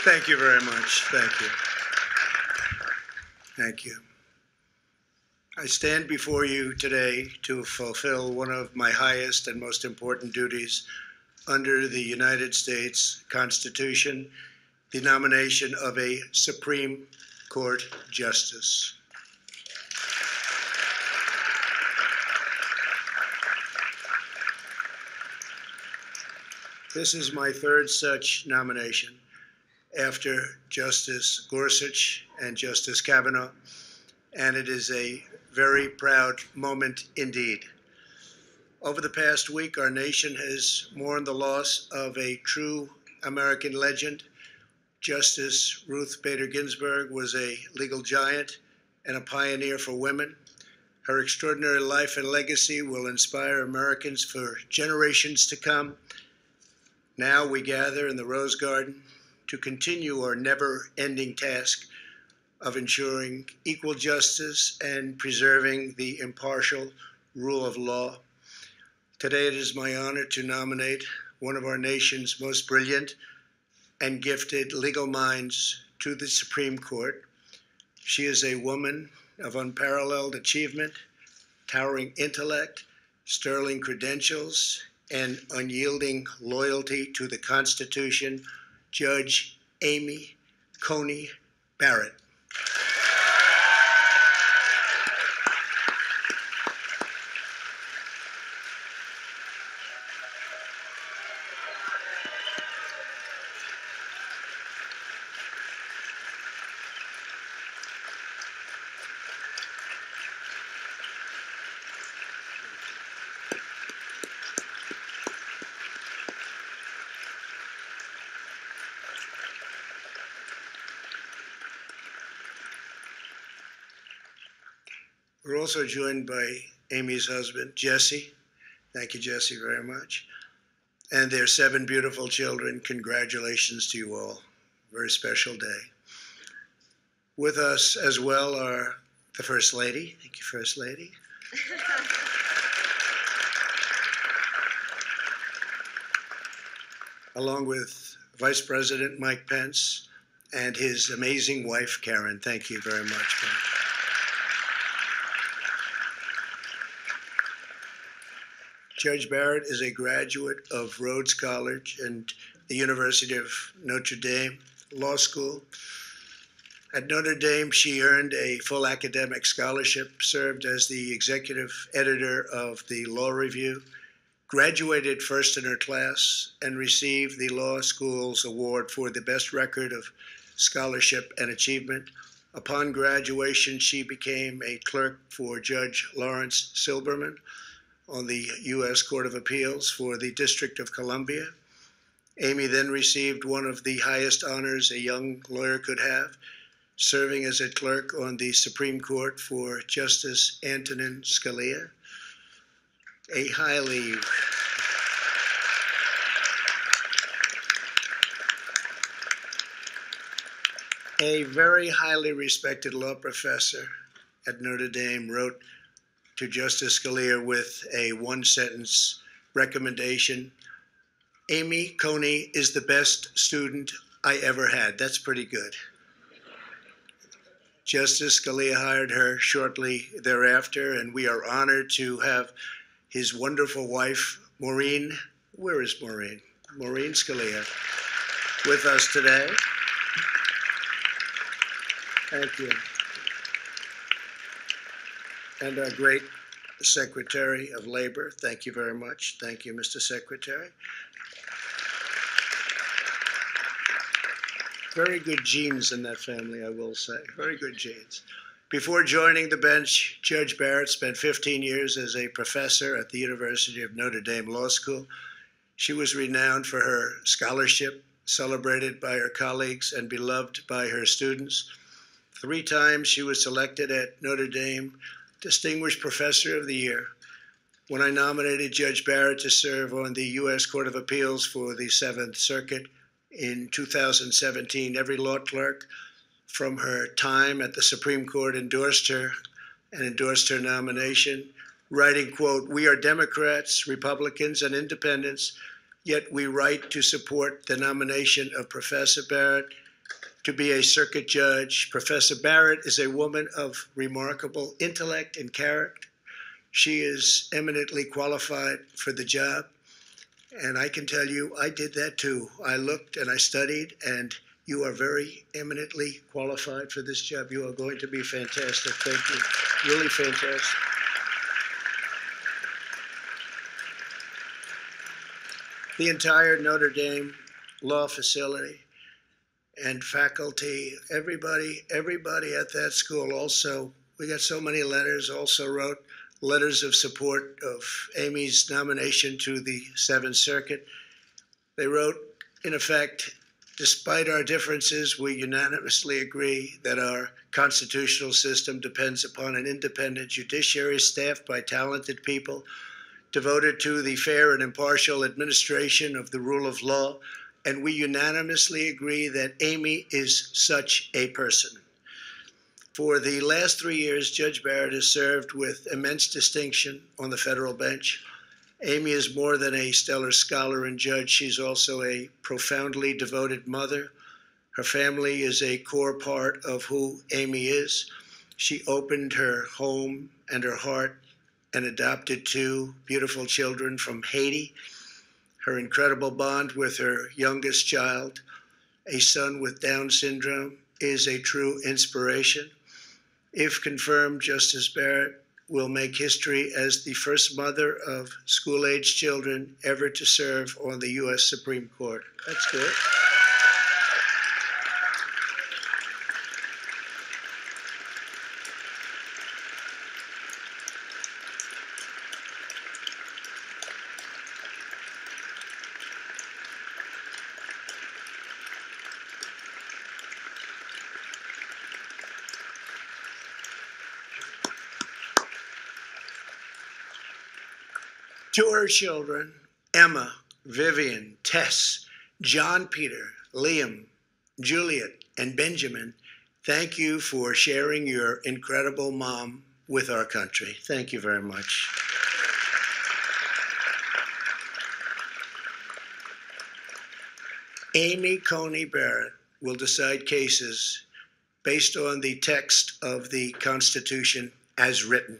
Thank you very much. Thank you. Thank you. I stand before you today to fulfill one of my highest and most important duties under the United States Constitution, the nomination of a Supreme Court Justice. This is my third such nomination after Justice Gorsuch and Justice Kavanaugh, and it is a very proud moment indeed. Over the past week, our nation has mourned the loss of a true American legend. Justice Ruth Bader Ginsburg was a legal giant and a pioneer for women. Her extraordinary life and legacy will inspire Americans for generations to come. Now we gather in the Rose Garden to continue our never-ending task of ensuring equal justice and preserving the impartial rule of law. Today it is my honor to nominate one of our nation's most brilliant and gifted legal minds to the Supreme Court. She is a woman of unparalleled achievement, towering intellect, sterling credentials, and unyielding loyalty to the Constitution, Judge Amy Coney Barrett. We're also joined by Amy's husband, Jesse. Thank you, Jesse, very much. And their 7 beautiful children. Congratulations to you all. Very special day. With us as well are the First Lady. Thank you, First Lady. Along with Vice President Mike Pence and his amazing wife, Karen. Thank you very much, Karen. Judge Barrett is a graduate of Rhodes College and the University of Notre Dame Law School. At Notre Dame, she earned a full academic scholarship, served as the executive editor of the Law Review, graduated first in her class, and received the law school's award for the best record of scholarship and achievement. Upon graduation, she became a clerk for Judge Lawrence Silberman on the U.S. Court of Appeals for the District of Columbia. Amy then received one of the highest honors a young lawyer could have, serving as a clerk on the Supreme Court for Justice Antonin Scalia. A very highly respected law professor at Notre Dame wrote to Justice Scalia with a one-sentence recommendation: Amy Coney is the best student I ever had. That's pretty good. Justice Scalia hired her shortly thereafter, and we are honored to have his wonderful wife, Maureen. Where is Maureen? Maureen Scalia with us today. Thank you. And our great Secretary of Labor. Thank you very much. Thank you, Mr. Secretary. Very good genes in that family, I will say. Very good genes. Before joining the bench, Judge Barrett spent 15 years as a professor at the University of Notre Dame Law School. She was renowned for her scholarship, celebrated by her colleagues and beloved by her students. 3 times she was selected at Notre Dame Distinguished Professor of the Year. When I nominated Judge Barrett to serve on the U.S. Court of Appeals for the 7th Circuit in 2017, every law clerk from her time at the Supreme Court endorsed her nomination, writing, quote, "We are Democrats, Republicans, and independents, yet we write to support the nomination of Professor Barrett to be a circuit judge. Professor Barrett is a woman of remarkable intellect and character. She is eminently qualified for the job. And I can tell you, I did that too. I looked and I studied, and you are very eminently qualified for this job. You are going to be fantastic. Thank you. Really fantastic. The entire Notre Dame law facility and faculty, everybody at that school also, we got so many letters, also wrote letters of support of Amy's nomination to the Seventh Circuit. They wrote, in effect, despite our differences, we unanimously agree that our constitutional system depends upon an independent judiciary staffed by talented people, devoted to the fair and impartial administration of the rule of law, and we unanimously agree that Amy is such a person. For the last 3 years, Judge Barrett has served with immense distinction on the federal bench. Amy is more than a stellar scholar and judge. She's also a profoundly devoted mother. Her family is a core part of who Amy is. She opened her home and her heart and adopted 2 beautiful children from Haiti. Her incredible bond with her youngest child, a son with Down syndrome, is a true inspiration. If confirmed, Justice Barrett will make history as the first mother of school-age children ever to serve on the U.S. Supreme Court. That's good. To her children, Emma, Vivian, Tess, John Peter, Liam, Juliet, and Benjamin, thank you for sharing your incredible mom with our country. Thank you very much. Amy Coney Barrett will decide cases based on the text of the Constitution as written.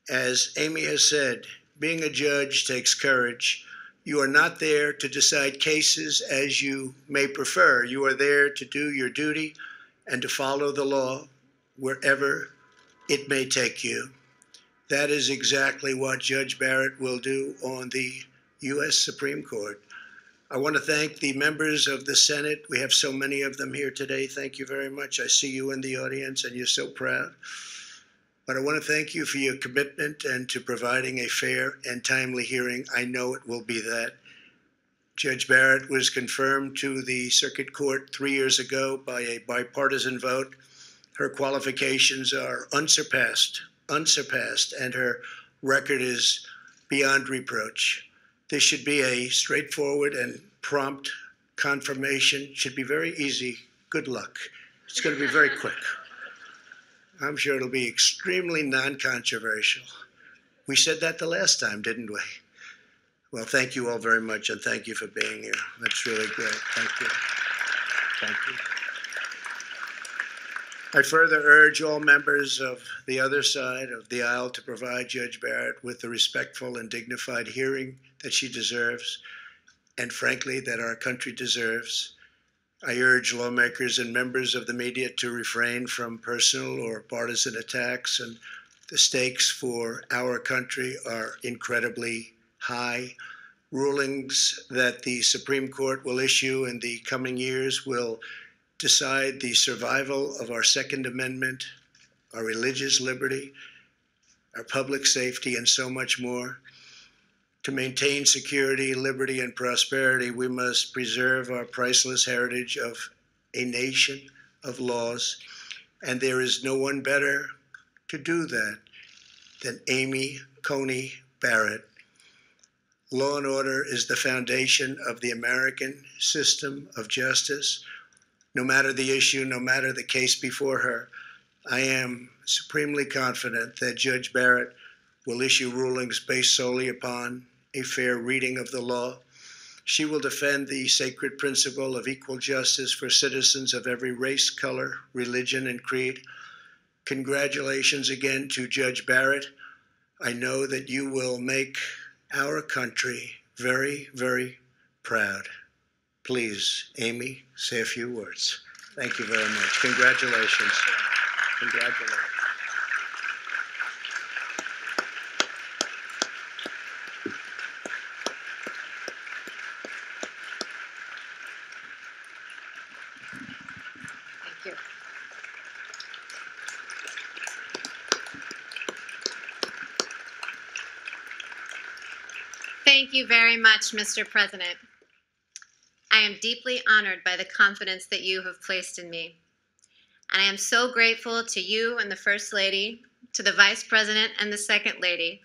As Amy has said, being a judge takes courage. You are not there to decide cases as you may prefer. You are there to do your duty and to follow the law wherever it may take you. That is exactly what Judge Barrett will do on the U.S. Supreme Court. I want to thank the members of the Senate. We have so many of them here today. Thank you very much. I see you in the audience, and you're so proud. But I want to thank you for your commitment and to providing a fair and timely hearing. I know it will be that. Judge Barrett was confirmed to the Circuit Court 3 years ago by a bipartisan vote. Her qualifications are unsurpassed, and her record is beyond reproach. This should be a straightforward and prompt confirmation. It should be very easy. Good luck. It's going to be very quick. I'm sure it'll be extremely non-controversial. We said that the last time, didn't we? Well, thank you all very much, and thank you for being here. That's really great. Thank you. Thank you. I further urge all members of the other side of the aisle to provide Judge Barrett with the respectful and dignified hearing that she deserves, and frankly, that our country deserves. I urge lawmakers and members of the media to refrain from personal or partisan attacks, and the stakes for our country are incredibly high. Rulings that the Supreme Court will issue in the coming years will decide the survival of our Second Amendment, our religious liberty, our public safety, and so much more. To maintain security, liberty, and prosperity, we must preserve our priceless heritage of a nation of laws, and there is no one better to do that than Amy Coney Barrett. Law and order is the foundation of the American system of justice. No matter the issue, no matter the case before her, I am supremely confident that Judge Barrett will issue rulings based solely upon a fair reading of the law. She will defend the sacred principle of equal justice for citizens of every race, color, religion, and creed. Congratulations again to Judge Barrett. I know that you will make our country very, very proud. Please, Amy, say a few words. Thank you very much. Congratulations. Congratulations. Thank you. Thank you very much, Mr. President. I am deeply honored by the confidence that you have placed in me. And I am so grateful to you and the First Lady, to the Vice President and the Second Lady,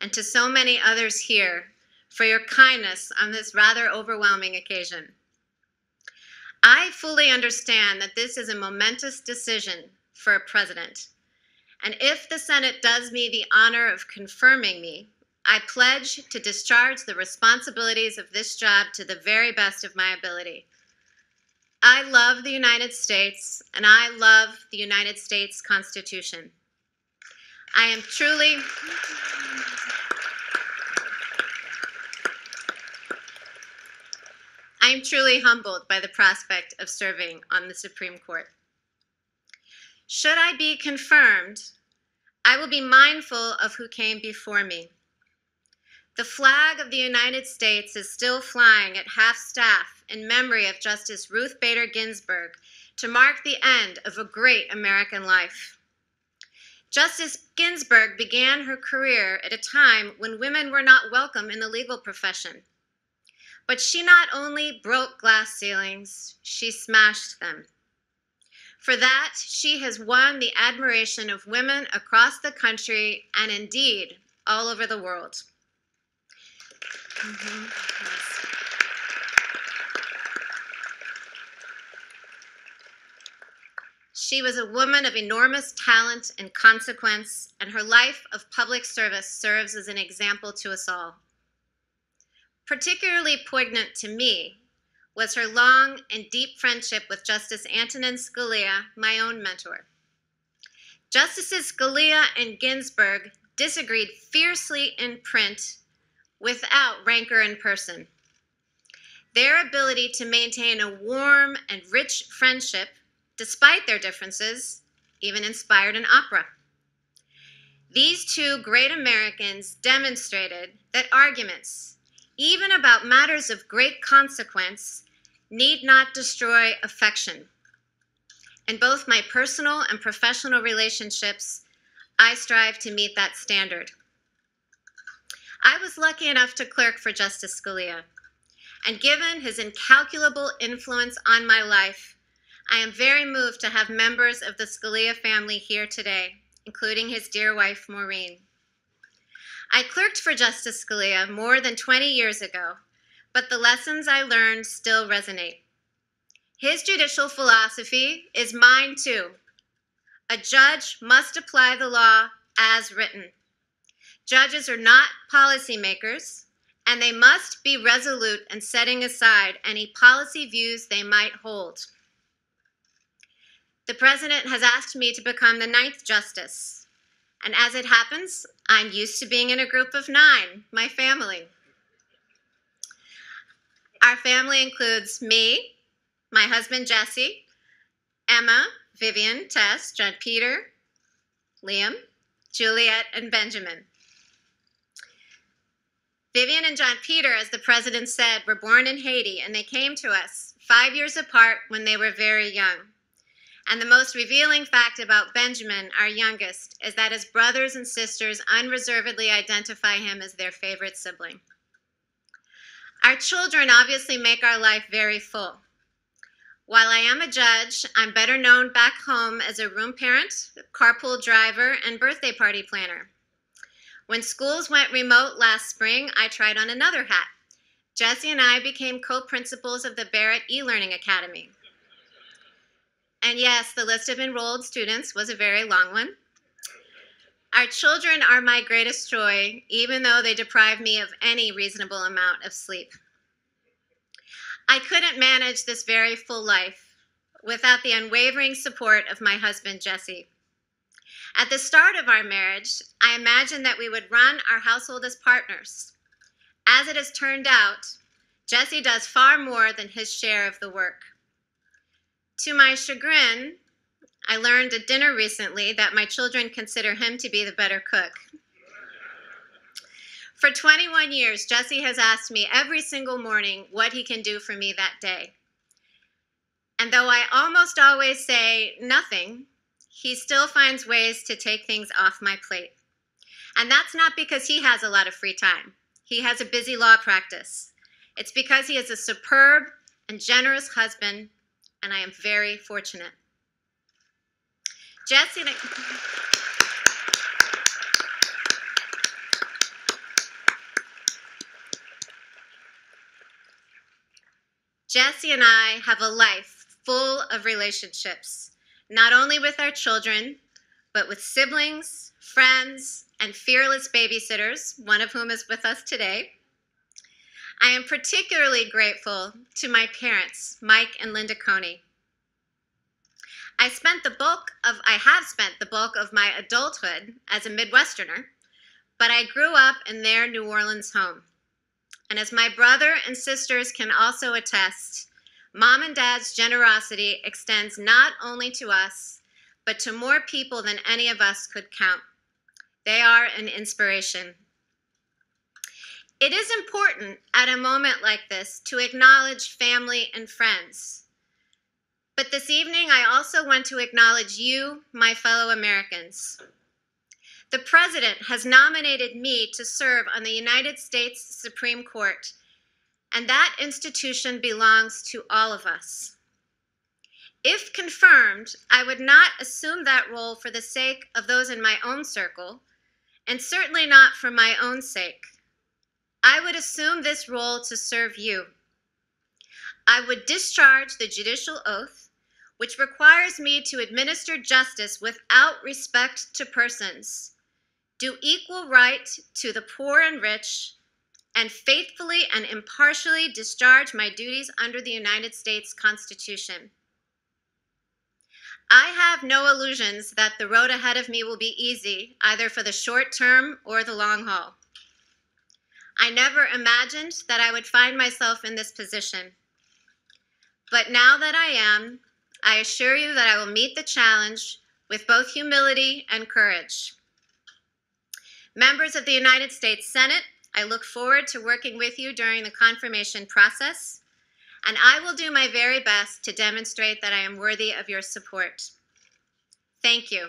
and to so many others here for your kindness on this rather overwhelming occasion. I fully understand that this is a momentous decision for a president. And if the Senate does me the honor of confirming me, I pledge to discharge the responsibilities of this job to the very best of my ability. I love the United States, and I love the United States Constitution. I am truly humbled by the prospect of serving on the Supreme Court. Should I be confirmed, I will be mindful of who came before me. The flag of the United States is still flying at half-staff in memory of Justice Ruth Bader Ginsburg to mark the end of a great American life. Justice Ginsburg began her career at a time when women were not welcome in the legal profession. But she not only broke glass ceilings, she smashed them. For that, she has won the admiration of women across the country and indeed all over the world. Yes. She was a woman of enormous talent and consequence, and her life of public service serves as an example to us all. Particularly poignant to me was her long and deep friendship with Justice Antonin Scalia, my own mentor. Justices Scalia and Ginsburg disagreed fiercely in print without rancor in person. Their ability to maintain a warm and rich friendship, despite their differences, even inspired an opera. These two great Americans demonstrated that arguments, even about matters of great consequence, need not destroy affection. In both my personal and professional relationships, I strive to meet that standard. I was lucky enough to clerk for Justice Scalia, and given his incalculable influence on my life, I am very moved to have members of the Scalia family here today, including his dear wife, Maureen. I clerked for Justice Scalia more than 20 years ago, but the lessons I learned still resonate. His judicial philosophy is mine too. A judge must apply the law as written. Judges are not policymakers, and they must be resolute in setting aside any policy views they might hold. The President has asked me to become the 9th Justice, and as it happens, I'm used to being in a group of 9, my family. Our family includes me, my husband Jesse, Emma, Vivian, Tess, John Peter, Liam, Juliet, and Benjamin. Vivian and John Peter, as the President said, were born in Haiti, and they came to us 5 years apart when they were very young. And the most revealing fact about Benjamin, our youngest, is that his brothers and sisters unreservedly identify him as their favorite sibling. Our children obviously make our life very full. While I am a judge, I'm better known back home as a room parent, carpool driver, and birthday party planner. When schools went remote last spring, I tried on another hat. Jesse and I became co-principals of the Barrett e-Learning Academy. And yes, the list of enrolled students was a very long one. Our children are my greatest joy, even though they deprive me of any reasonable amount of sleep. I couldn't manage this very full life without the unwavering support of my husband, Jesse. At the start of our marriage, I imagined that we would run our household as partners. As it has turned out, Jesse does far more than his share of the work. To my chagrin, I learned at dinner recently that my children consider him to be the better cook. For 21 years, Jesse has asked me every single morning what he can do for me that day. And though I almost always say nothing, he still finds ways to take things off my plate. And that's not because he has a lot of free time. He has a busy law practice. It's because he is a superb and generous husband, and I am very fortunate. Jesse and I have a life full of relationships, not only with our children, but with siblings, friends, and fearless babysitters, one of whom is with us today. I am particularly grateful to my parents, Mike and Linda Coney. I have spent the bulk of my adulthood as a Midwesterner, but I grew up in their New Orleans home. And as my brother and sisters can also attest, Mom and Dad's generosity extends not only to us, but to more people than any of us could count. They are an inspiration. It is important at a moment like this to acknowledge family and friends. But this evening, I also want to acknowledge you, my fellow Americans. The President has nominated me to serve on the United States Supreme Court, and that institution belongs to all of us. If confirmed, I would not assume that role for the sake of those in my own circle, and certainly not for my own sake. I would assume this role to serve you. I would discharge the judicial oath, which requires me to administer justice without respect to persons, do equal right to the poor and rich, and faithfully and impartially discharge my duties under the United States Constitution. I have no illusions that the road ahead of me will be easy, either for the short term or the long haul. I never imagined that I would find myself in this position. But now that I am, I assure you that I will meet the challenge with both humility and courage. Members of the United States Senate, I look forward to working with you during the confirmation process, and I will do my very best to demonstrate that I am worthy of your support. Thank you.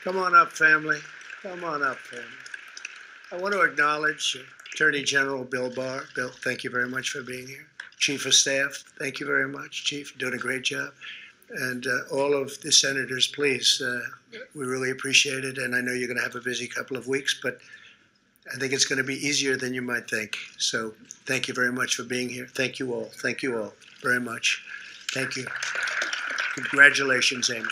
Come on up, family. Come on up, family. I want to acknowledge Attorney General Bill Barr. Bill, thank you very much for being here. Chief of Staff, thank you very much. Chief, doing a great job. And all of the senators, please, we really appreciate it. And I know you're going to have a busy couple of weeks, but I think it's going to be easier than you might think. So thank you very much for being here. Thank you all. Thank you all very much. Thank you. Congratulations, Amy.